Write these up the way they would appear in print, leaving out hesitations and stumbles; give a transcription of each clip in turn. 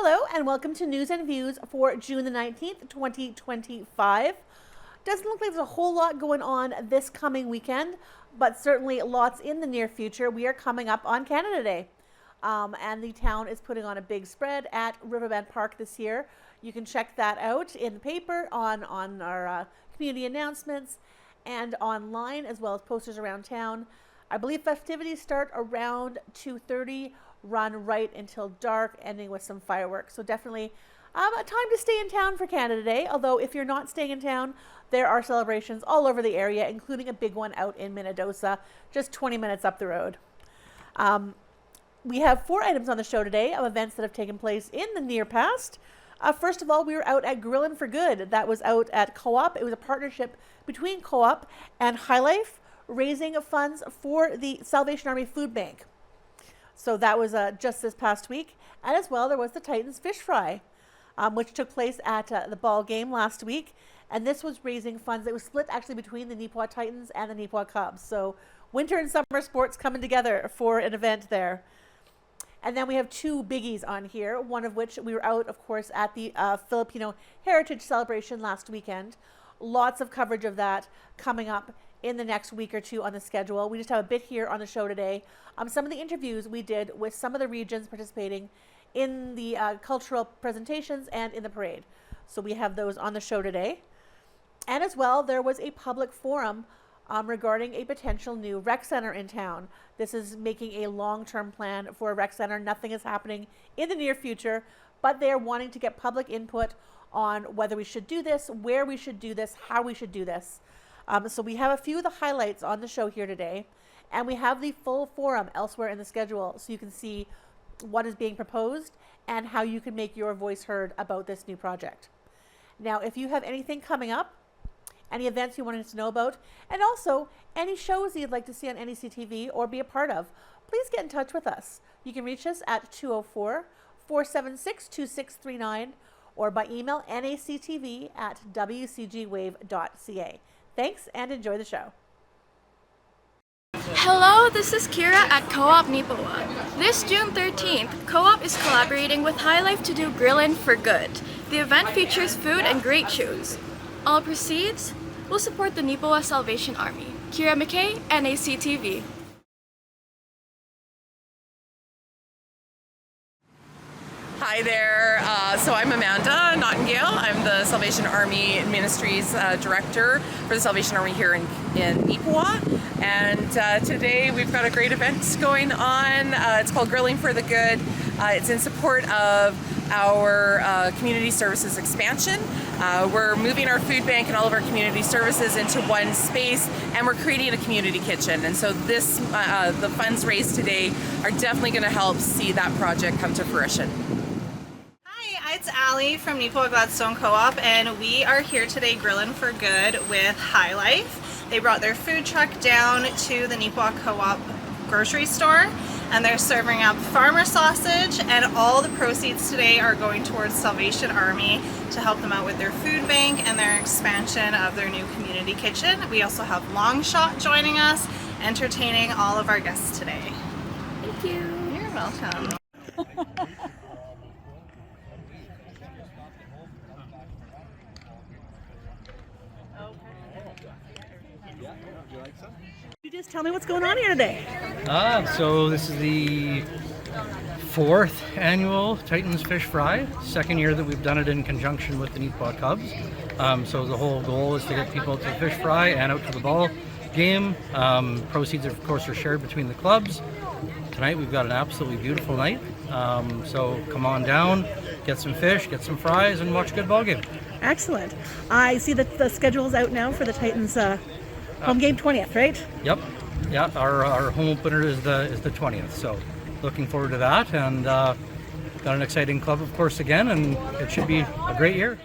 Hello and welcome to News and Views for June the 19th, 2025. Doesn't look like there's a whole lot going on this coming weekend, but certainly lots in the near future. We are coming up on Canada Day, and the town is putting on a big spread at Riverbend Park this year. You can check that out in the paper, on our community announcements, and online, as well as posters around town. I believe festivities start around 2:30, run right until dark, ending with some fireworks. So definitely a time to stay in town for Canada Day. Although if you're not staying in town, there are celebrations all over the area, including a big one out in Minnedosa, just 20 minutes up the road. We have 4 items on the show today of events that have taken place in the near past. First of all, we were out at Grillin For Good. That was out at Co-op. It was a partnership between Co-op and High Life, raising funds for the Salvation Army Food Bank. So that was just this past week. And as well, there was the Titans Fish Fry, which took place at the ball game last week. And this was raising funds. It was split actually between the Neepawa Titans and the Neepawa Cubs. So winter and summer sports coming together for an event there. And then we have 2 biggies on here, one of which we were out, of course, at the Filipino Heritage Celebration last weekend. Lots of coverage of that coming up in the next week or 2 on the schedule. We just have a bit here on the show today. Some of the interviews we did with some of the regions participating in the cultural presentations and in the parade. So we have those on the show today. And as well, there was a public forum regarding a potential new rec center in town. This is making a long-term plan for a rec center. Nothing is happening in the near future, but they are wanting to get public input on whether we should do this, where we should do this, how we should do this. So we have a few of the highlights on the show here today, and we have the full forum elsewhere in the schedule so you can see what is being proposed and how you can make your voice heard about this new project. Now, if you have anything coming up, any events you wanted us to know about, and also any shows that you'd like to see on NECTV or be a part of, please get in touch with us. You can reach us at 204-476-2639 or by email nactv@wcgwave.ca. Thanks and enjoy the show. Hello, this is Kira at Co-op Neepawa. This June 13th, Co-op is collaborating with High Life to do Grillin For Good. The event features food and great shows. All proceeds will support the Neepawa Salvation Army. Kira McKay, NACTV. Hi there, so I'm Amanda Nottingale. I'm the Salvation Army Ministries Director for the Salvation Army here in Neepawa. And today we've got a great event going on. It's called Grilling for the Good. It's in support of our community services expansion. We're moving our food bank and all of our community services into one space, and we're creating a community kitchen. And so this, the funds raised today are definitely going to help see that project come to fruition. It's Allie from Neepawa Gladstone Co-op, and we are here today grilling for good with High Life. They brought their food truck down to the Neepawa Co-op grocery store, and they're serving up farmer sausage, and all the proceeds today are going towards Salvation Army to help them out with their food bank and their expansion of their new community kitchen. We also have Longshot joining us, entertaining all of our guests today. Thank you. You're welcome. You just tell me what's going on here today. So this is the 4th annual Titans Fish Fry, 2nd year that we've done it in conjunction with the Neepawa Cubs. So the whole goal is to get people to fish fry and out to the ball game. Proceeds, of course, are shared between the clubs. Tonight we've got an absolutely beautiful night. So come on down, get some fish, get some fries, and watch a good ball game. Excellent. I see that the schedule's out now for the Titans home game 20th, right? Yep. Yeah, our home opener is the 20th. So looking forward to that, and got an exciting club, of course, again, and it should be a great year.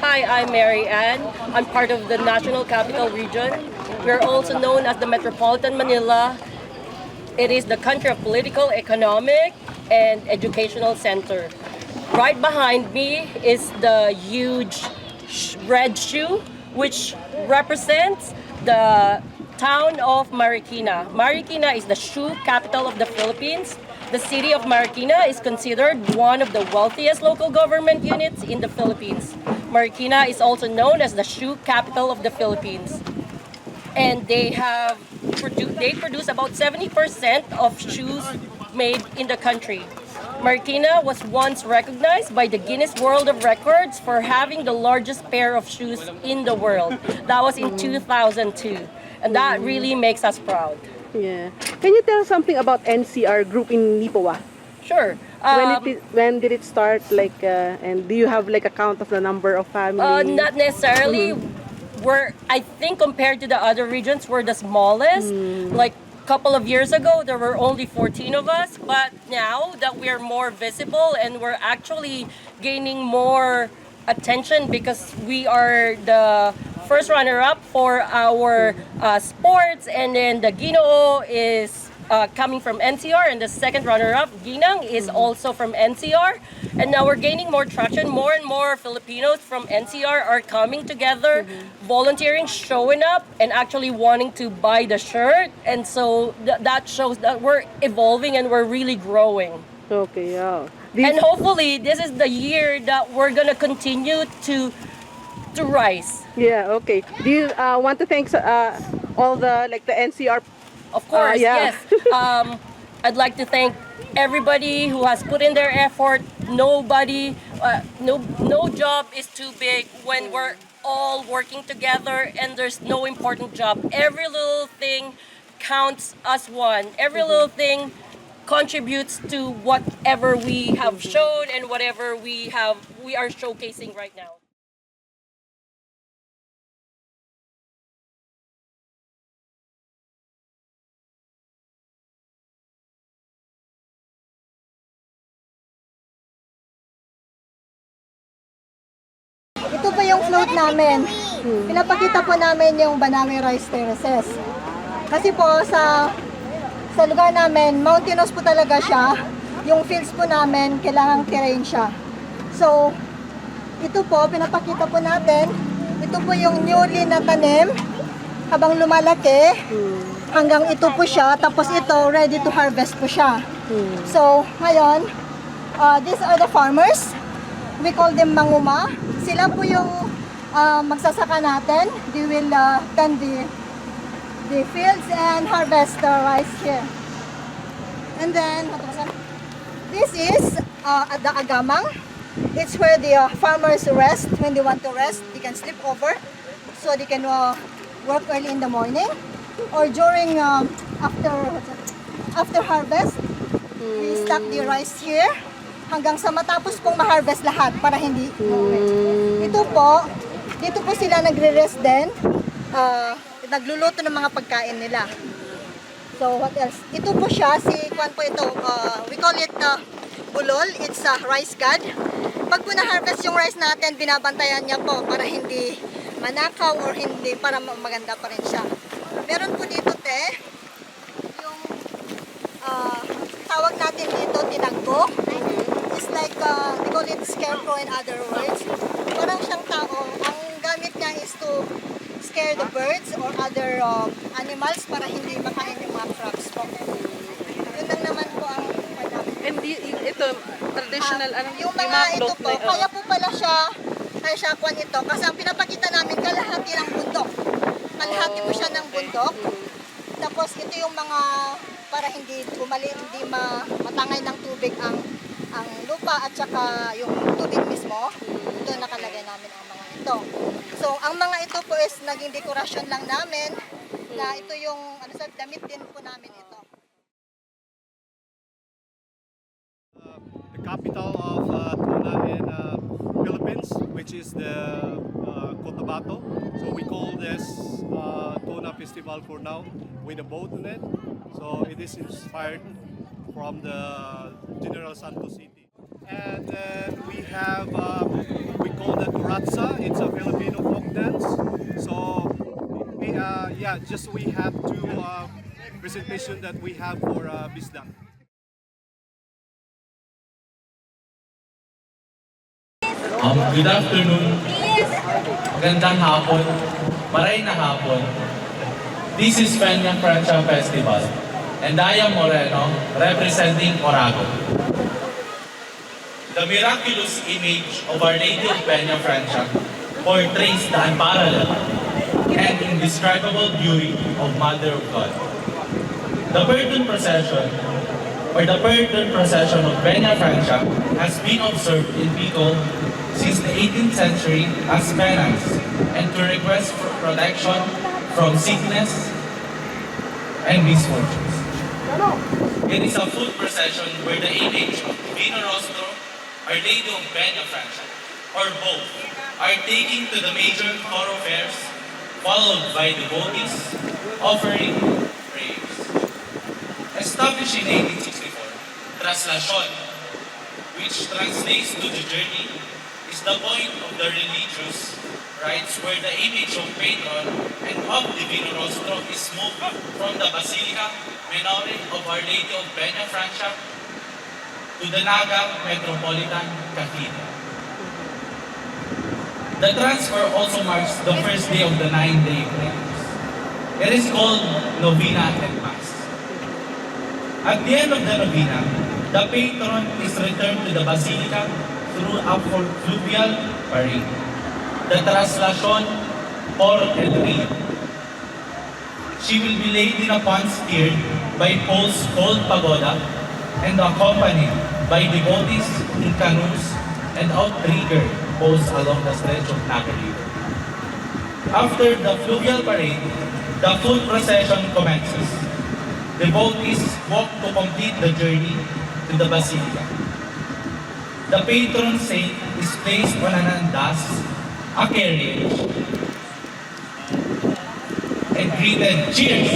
Hi, I'm Mary Ann. I'm part of the National Capital Region. We're also known as the Metropolitan Manila. It is the country of political, economic, and educational center. Right behind me is the huge red shoe, which represents the town of Marikina. Marikina is the shoe capital of the Philippines. The city of Marikina is considered one of the wealthiest local government units in the Philippines. Marikina is also known as the shoe capital of the Philippines. And they produce about 70% of shoes made in the country. Marikina was once recognized by the Guinness World of Records for having the largest pair of shoes in the world. That was in 2002. And that really makes us proud. Yeah. Can you tell something about NCR group in Nipoa? Sure. When did it start? And do you have like a count of the number of families? Not necessarily. I think compared to the other regions, we're the smallest. Like a couple of years ago, there were only 14 of us. But now that we're more visible and we're actually gaining more attention because we are the first runner-up for our sports, and then the Ginoo is coming from NCR, and the second runner-up, Ginang, is also from NCR. And now we're gaining more traction. More and more Filipinos from NCR are coming together, volunteering, showing up, and actually wanting to buy the shirt. And so that shows that we're evolving and we're really growing. Okay, yeah. And hopefully this is the year that we're gonna continue to rise. Yeah, okay. Do you want to thank all the NCR? Of course, yeah. yes. I'd like to thank everybody who has put in their effort. Nobody, no job is too big when we're all working together and there's no important job. Every little thing counts as one. Every little thing contributes to whatever we have shown and whatever we are showcasing right now. Ito po yung float namin. Pinapakita po namin yung Banawe Rice Terraces. Kasi po sa lugar namin, mountainous po talaga siya. Yung fields po namin, kailangang terrain siya. So, ito po, pinapakita po natin. Ito po yung newly na tanim. Habang lumalaki, hanggang ito po siya. Tapos ito, ready to harvest po siya. So, ngayon, these are the farmers. We call them manguma. Sila po yung magsasaka natin. They will tend the fields and harvest the rice here. And then, this is the agamang. It's where the farmers rest when they want to rest. They can sleep over so they can work early in the morning. Or during, after harvest, we stack the rice here hanggang sa matapos pong ma-harvest lahat para hindi Ito po, dito po sila nagre-rest din. Nagluluto ng mga pagkain nila. So what else? Ito po siya, kwan po ito, we call it bulol. It's a rice god. Pag po na-harvest yung rice natin, binabantayan niya po para hindi manakaw or hindi, para maganda pa rin siya. Meron po dito yung tawag natin dito, tinagbo. It's like, they call it scarecrow in other words. Parang siyang tao. Ang gamit niya is to scare the birds or other animals para hindi makain yung mga crops po. Yun lang naman po ang And ito, traditional, yung mga ito po, kaya po pala siya, kwan ito. Kasi ang pinapakita namin, kalahati ng bundok. Kalahati po siya ng bundok. Tapos ito yung mga, para hindi matangay ng tubig ang lupa at saka yung tubig mismo. Ito nakalagay namin ang mga ito. So, ang mga ito po is naging dekorasyon lang namin na ito yung damit din po namin ito. The capital of tuna in Philippines, which is the Cotabato. So we call this tuna festival for now with a boat in it. So it is inspired from the General Santos City. And then we have, we call that Ratsa. It's a Filipino folk dance. So we have two presentation that we have for Bisdak. Good afternoon. Magandang hapon. Maray na hapon. This is Peña Francia Festival, and I am Moreno, representing Orago. The miraculous image of Our Lady of Peña Francia portrays the unparalleled and indescribable beauty of Mother of God. The Burden Procession, of Peña Francia has been observed in Bicol since the 18th century as penance and to request for protection from sickness and misfortunes. It is a foot procession where the image of Divino Rostro, Our Lady of Peña Francia, or both, are taken to the major thoroughfares, followed by devotees offering prayers. Established in 1864, Traslacion, which translates to the journey, is the point of the religious rites where the image of Patron and of Divino Rostro is moved from the Basilica Minore of Our Lady of Peña Francia to the Naga Metropolitan Cathedral. The transfer also marks the first day of the 9-day prayers. It is called Novena and Mass. At the end of the Novena, the patron is returned to the Basilica through a fluvial parade, the Traslacion or El Rio. She will be laid in a pond steered by poles called pagoda and accompanied by devotees in canoes and outrigger posts along the stretch of Naga River. After the fluvial parade, the foot procession commences. Devotees walk to complete the journey to the Basilica. The patron saint is placed on an andas, a carriage, and greeted, cheers!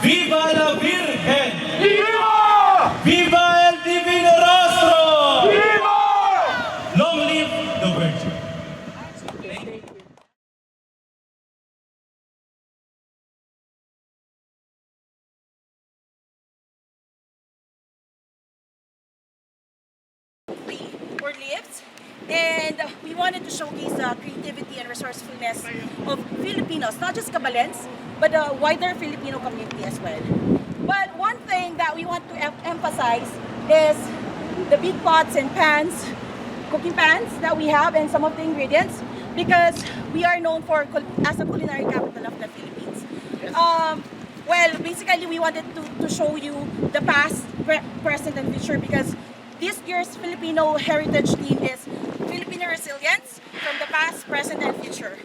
Viva la Virgen! Viva! Viva el Divino Rostro! Viva! Long live the Virgin! Or lives, and we wanted to showcase the creativity and resourcefulness of Filipinos, not just Cabalens, but the wider Filipino community as well. But one thing that we want to emphasize is the big pots and pans, cooking pans that we have, and some of the ingredients, because we are known as a culinary capital of the Philippines. Well, basically we wanted to show you the past, present, and future, because this year's Filipino heritage theme is Filipino resilience from the past, present, and future.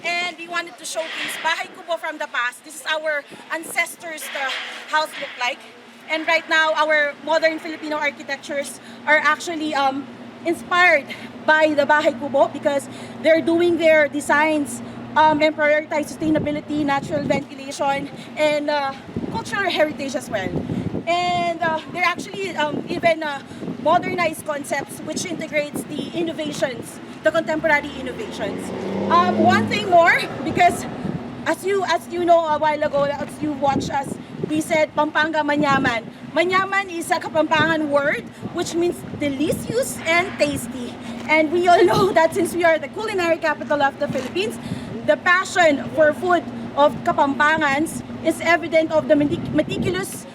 And we wanted to showcase Bahay Kubo from the past. This is our ancestors' house look like. And right now, our modern Filipino architectures are actually inspired by the Bahay Kubo, because they're doing their designs and prioritize sustainability, natural ventilation, and cultural heritage as well. And they're actually even modernized concepts which integrates the innovations, the contemporary innovations. One thing more, because as you know a while ago, as you watched us, we said Pampanga Manyaman. Manyaman is a Kapampangan word which means delicious and tasty. And we all know that since we are the culinary capital of the Philippines, the passion for food of Kapampangans is evident of the meticulous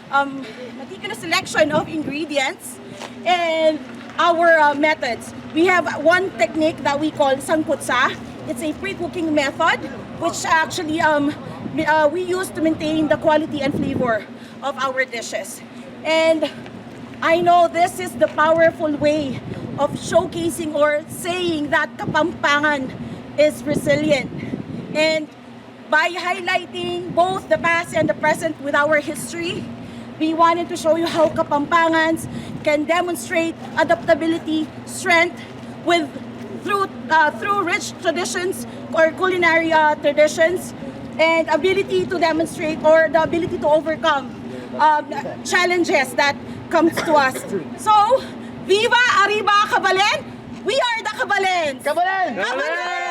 selection of ingredients and our methods. We have one technique that we call sangkutsa. It's a pre-cooking method which actually we use to maintain the quality and flavor of our dishes. And I know this is the powerful way of showcasing or saying that Kapampangan is resilient. And by highlighting both the past and the present with our history, we wanted to show you how Kapampangans can demonstrate adaptability, strength through rich traditions or culinary traditions, and ability to demonstrate or the ability to overcome challenges that comes to us. So, Viva Arriba Kabalen! We are the Kabalens! Kabalen! Kabalen!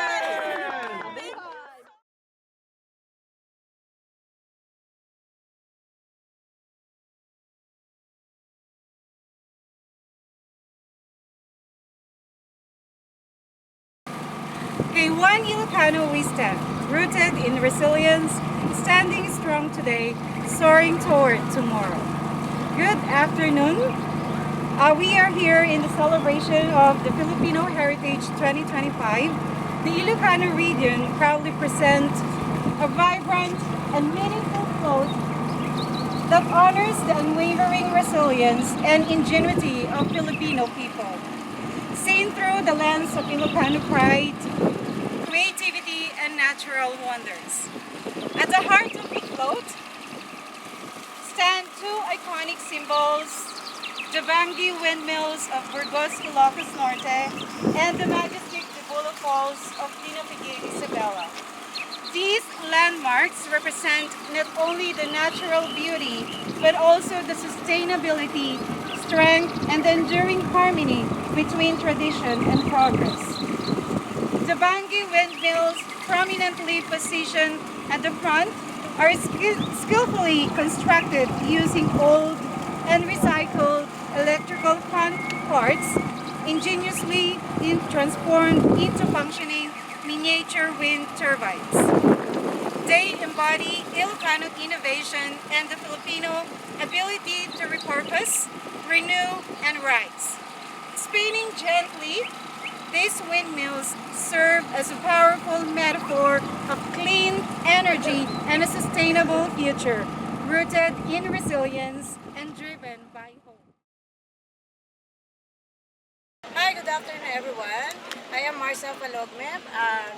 Okay, one Ilocano wisdom. rooted in resilience, standing strong today, soaring toward tomorrow. Good afternoon. We are here in the celebration of the Filipino Heritage 2025. The Ilocano region proudly presents a vibrant and meaningful float that honors the unwavering resilience and ingenuity of Filipino people. Seen through the lens of Ilocano pride, creativity, and natural wonders. At the heart of the float stand two iconic symbols, the Bangi windmills of Burgos, Ilocos Norte, and the majestic Dibulo Falls of Tinapigay, Isabela. These landmarks represent not only the natural beauty, but also the sustainability, strength, and the enduring harmony between tradition and progress. The Bangi windmills, prominently positioned at the front, are skillfully constructed using old and recycled electrical parts, ingeniously transformed into functioning miniature wind turbines. They embody Ilocano innovation and the Filipino ability to repurpose, renew, and rise. Spinning gently, these windmills serve as a powerful metaphor of clean energy and a sustainable future, rooted in resilience and driven by hope. Hi, good afternoon everyone. I am Marcel Palogmep,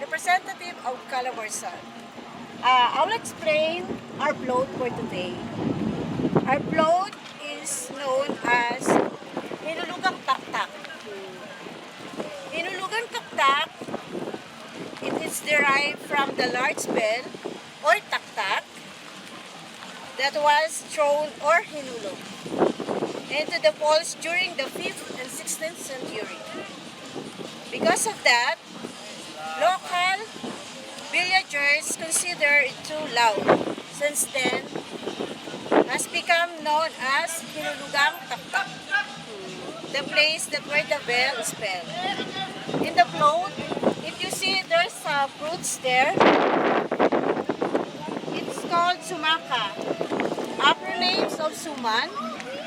representative of Calabarzon. I will explain our float for today. Our float is known as Hinulugang Taktak. Hinulugang Taktak, it is derived from the large bell or taktak that was thrown or hinulog into the falls during the 5th and 16th century. Because of that, local villagers consider it too loud. Since then, has become known as Hinulugang Taktak, the place that where the bell is bell. In the float, if you see there's fruits there, it's called sumaka. Upper names of suman.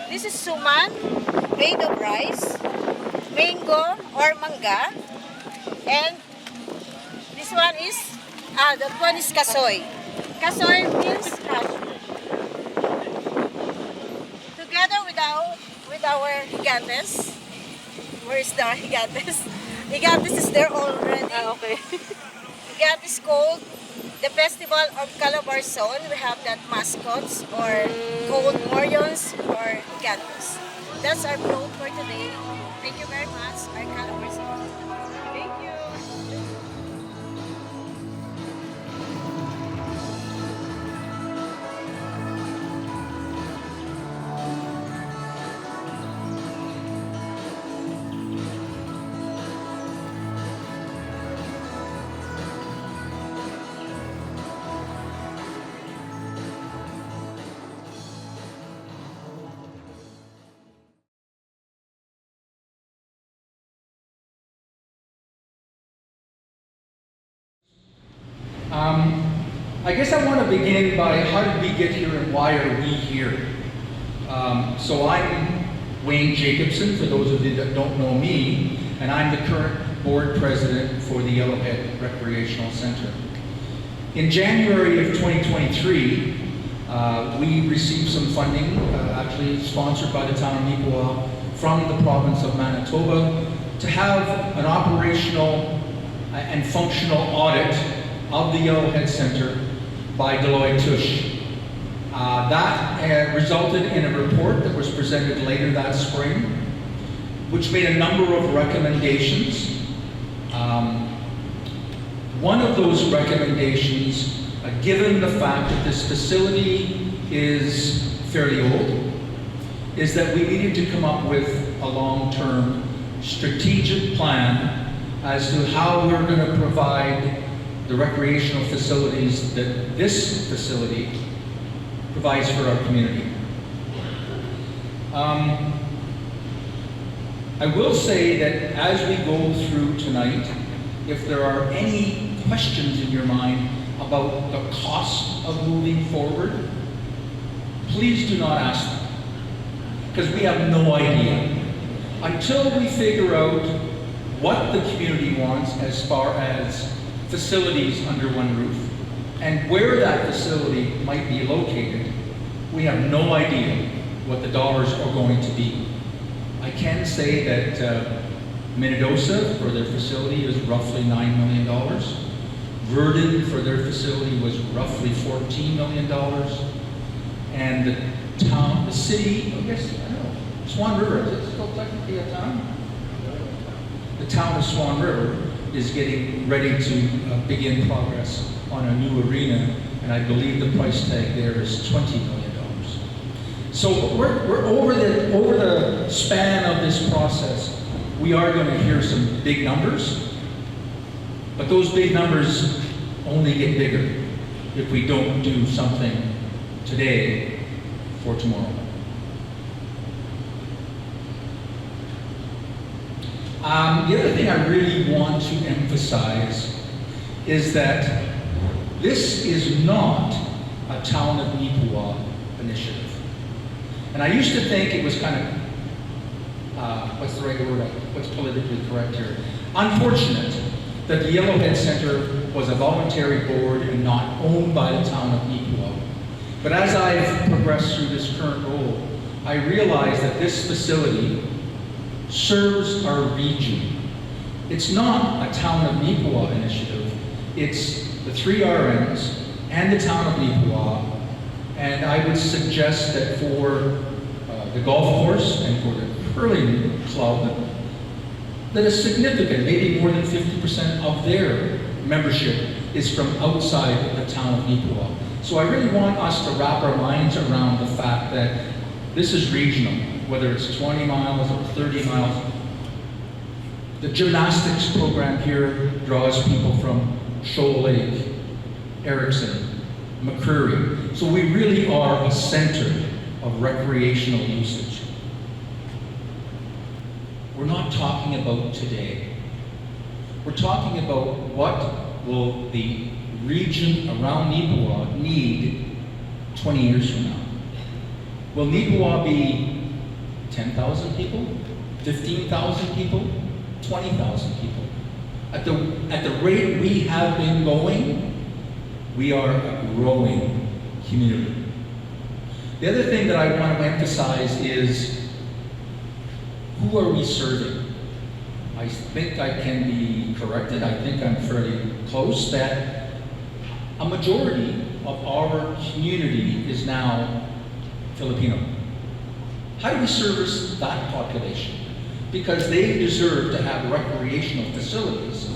This is suman, made of rice, mango or manga, and this one is, that one is kasoy. Kasoy means cashew. Together with our higantes, where is the higantes? Higantes is there already. Okay. Higantes called the Festival of Calabarzon. We have that mascots or called morions or higantes. That's our float for today. Thank you very much, our Calabarzon. Thank you. I guess I want to begin by how did we get here and why are we here? So I'm Wayne Jacobson, for those of you that don't know me, and I'm the current board president for the Yellowhead Recreational Center. In January of 2023, we received some funding, actually sponsored by the town of Nipoa, from the province of Manitoba, to have an operational and functional audit of the Yellowhead Center by Deloitte Touche. That resulted in a report that was presented later that spring, which made a number of recommendations. One of those recommendations, given the fact that this facility is fairly old, is that we needed to come up with a long-term strategic plan as to how we're going to provide the recreational facilities that this facility provides for our community. I will say that as we go through tonight, if there are any questions in your mind, about the cost of moving forward, please do not ask them, because we have no idea. Until we figure out what the community wants as far as facilities under one roof and where that facility might be located, we have no idea what the dollars are going to be. I can say that Minnedosa for their facility is roughly $9 million. Verdon for their facility was roughly $14 million. And the town, the city, I guess, I don't know, Swan River, is it still technically a town? The town of Swan River is getting ready to begin progress on a new arena, and I believe the price tag there is $20 million. So we're over the span of this process, we are going to hear some big numbers, but those big numbers only get bigger if we don't do something today for tomorrow. The other thing I really want to emphasize is that this is not a Town of Nipawa initiative. And I used to think it was kind of, what's the right word, what's politically correct here? Unfortunate that the Yellowhead Center was a voluntary board and not owned by the Town of Nipawa. But as I've progressed through this current role, I realize that this facility serves our region. It's not a Town of Nipawa initiative. It's the 3 RMs and the Town of Nipawa. And I would suggest that for the golf course and for the curling club, that a significant, maybe more than 50% of their membership is from outside the Town of Nipawa. So I really want us to wrap our minds around the fact that this is regional, whether it's 20 miles or 30 miles. The gymnastics program here draws people from Shoal Lake, Erickson, McCreary. So we really are a center of recreational usage. We're not talking about today. We're talking about what will the region around Nipawa need 20 years from now. Will Nipawa be 10,000 people, 15,000 people, 20,000 people? At the rate we have been going, we are a growing community. The other thing that I want to emphasize is, who are we serving? I think I can be corrected, I think I'm fairly close, that a majority of our community is now Filipino. How do we service that population? Because they deserve to have recreational facilities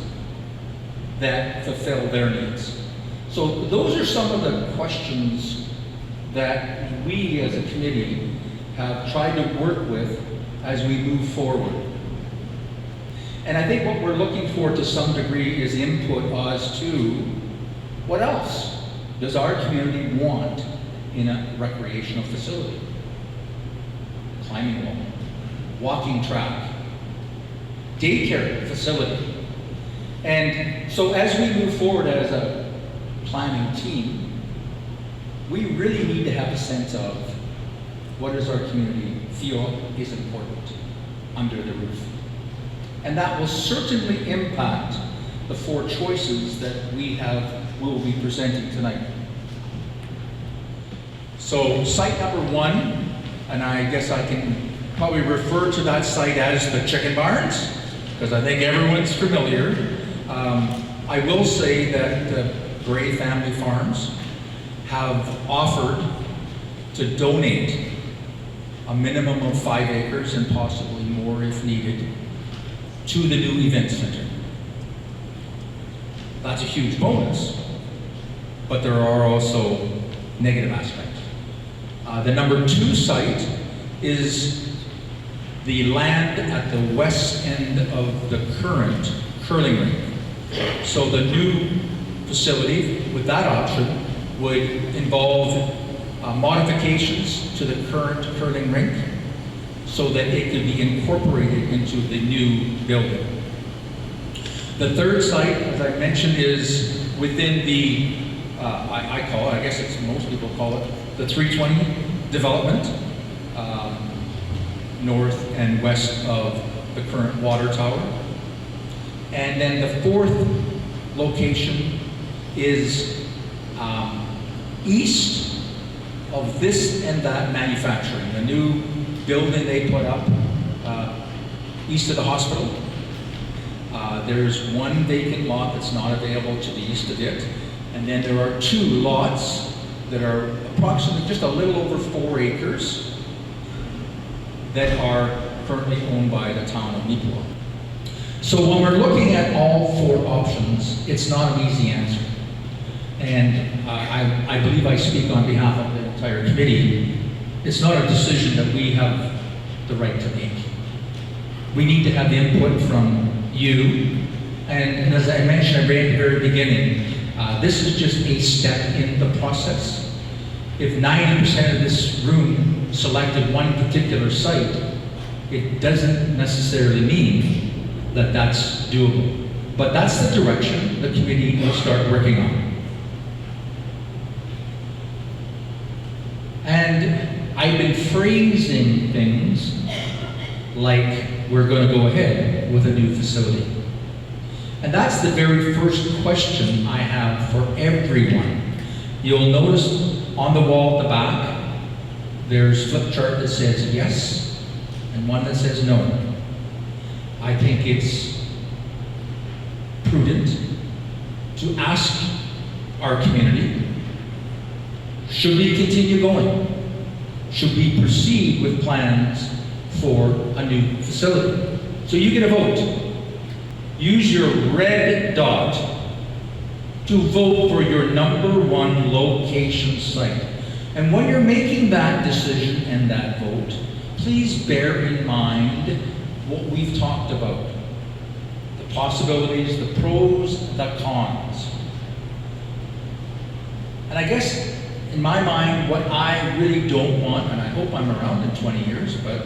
that fulfill their needs. So those are some of the questions that we as a committee have tried to work with as we move forward. And I think what we're looking for to some degree is input as to what else does our community want in a recreational facility? Climbing wall, walking track, daycare facility. And so as we move forward as a planning team, we really need to have a sense of what does our community feel is important under the roof. And that will certainly impact the 4 choices that will be presenting tonight. So site number 1, and I guess I can probably refer to that site as the Chicken Barns, because I think everyone's familiar. I will say that the Gray Family Farms have offered to donate a minimum of 5 acres and possibly more if needed to the new event center. That's a huge bonus, but there are also negative aspects. The number 2 site is the land at the west end of the current curling rink. So the new facility with that option would involve modifications to the current curling rink so that it could be incorporated into the new building. The 3rd site, as I mentioned, is within the I call it, I guess it's most people call it, the 320 development, north and west of the current water tower. And then the fourth location is east of this and that manufacturing, the new building they put up east of the hospital. There's one vacant lot that's not available to the east of it. And then there are 2 lots that are approximately just a little over 4 acres that are currently owned by the town of Nipua. So when we're looking at all 4 options, it's not an easy answer. And I believe I speak on behalf of the entire committee. It's not a decision that we have the right to make. We need to have input from you. And as I mentioned right at the very beginning, this is just a step in the process. If 90% of this room selected one particular site, it doesn't necessarily mean that that's doable. But that's the direction the committee will start working on. And I've been phrasing things like we're going to go ahead with a new facility. And that's the very first question I have for everyone. You'll notice on the wall at the back, there's a flip chart that says yes and one that says no. I think it's prudent to ask our community, should we continue going? Should we proceed with plans for a new facility? So you get a vote. Use your red dot to vote for your #1 location site. And when you're making that decision and that vote, please bear in mind what we've talked about. The possibilities, the pros, the cons. And I guess in my mind, what I really don't want, and I hope I'm around in 20 years, but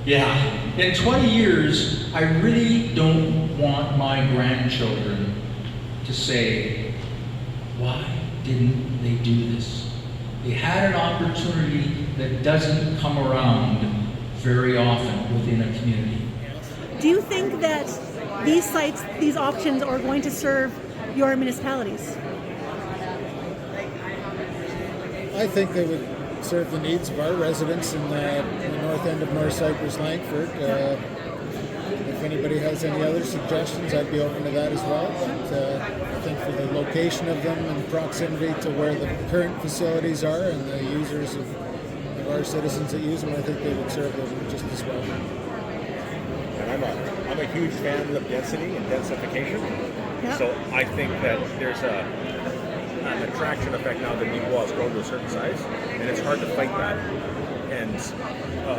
yeah, in 20 years, I really don't want my grandchildren to say, why didn't they do this? They had an opportunity that doesn't come around very often within a community. Do you think that these sites, these options are going to serve your municipalities? I think they would serve the needs of our residents in the north end of North Cypress, Langford. If anybody has any other suggestions, I'd be open to that as well. But I think for the location of them and proximity to where the current facilities are and the users of our citizens that use them, I think they would serve them just as well. And I'm a huge fan of density and densification. Yep. So I think that there's an attraction effect now that Nipua has grown to a certain size, and it's hard to fight that. And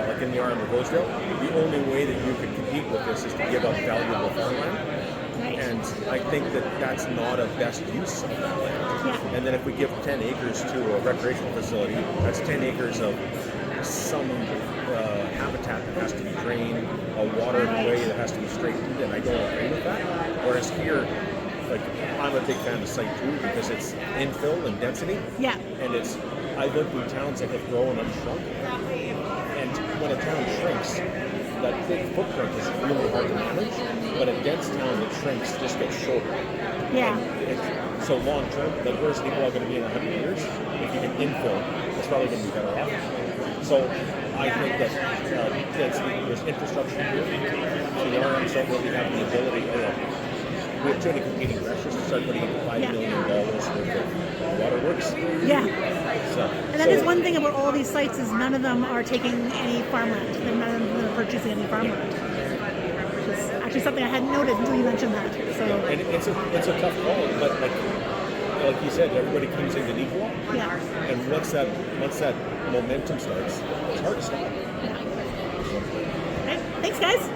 like in the RM of Rosedale, the only way that you could compete with this is to give up valuable farmland. Right. And I think that that's not a best use of that land. Yeah. And then if we give 10 acres to a recreational facility, that's 10 acres of some habitat that has to be drained, a waterway that has to be straightened, and I don't agree with that. Whereas here, like, I'm a big fan of Site 2 because it's infill and density. Yeah. And I live in towns that have grown and shrunk. And when a town shrinks, that big footprint is really hard to manage. But a dense town that shrinks just gets shorter. Yeah. And so long term, like where's Nipua going to be in 100 years? If you can infill, it's probably going to be better off. So I think that there's infrastructure here. So the RMs don't really have the ability, we have too many competing pressures to start putting in $5 million worth of waterworks. Yeah. And that is one thing about all these sites is none of them are taking any farmland. None of them are purchasing any farmland. Which is actually something I hadn't noted until you mentioned that. So. And it's a tough call, but like you said, everybody comes into Nipua. Yeah. And once that momentum starts, it's hard to stop. Yeah. Right. Thanks, guys.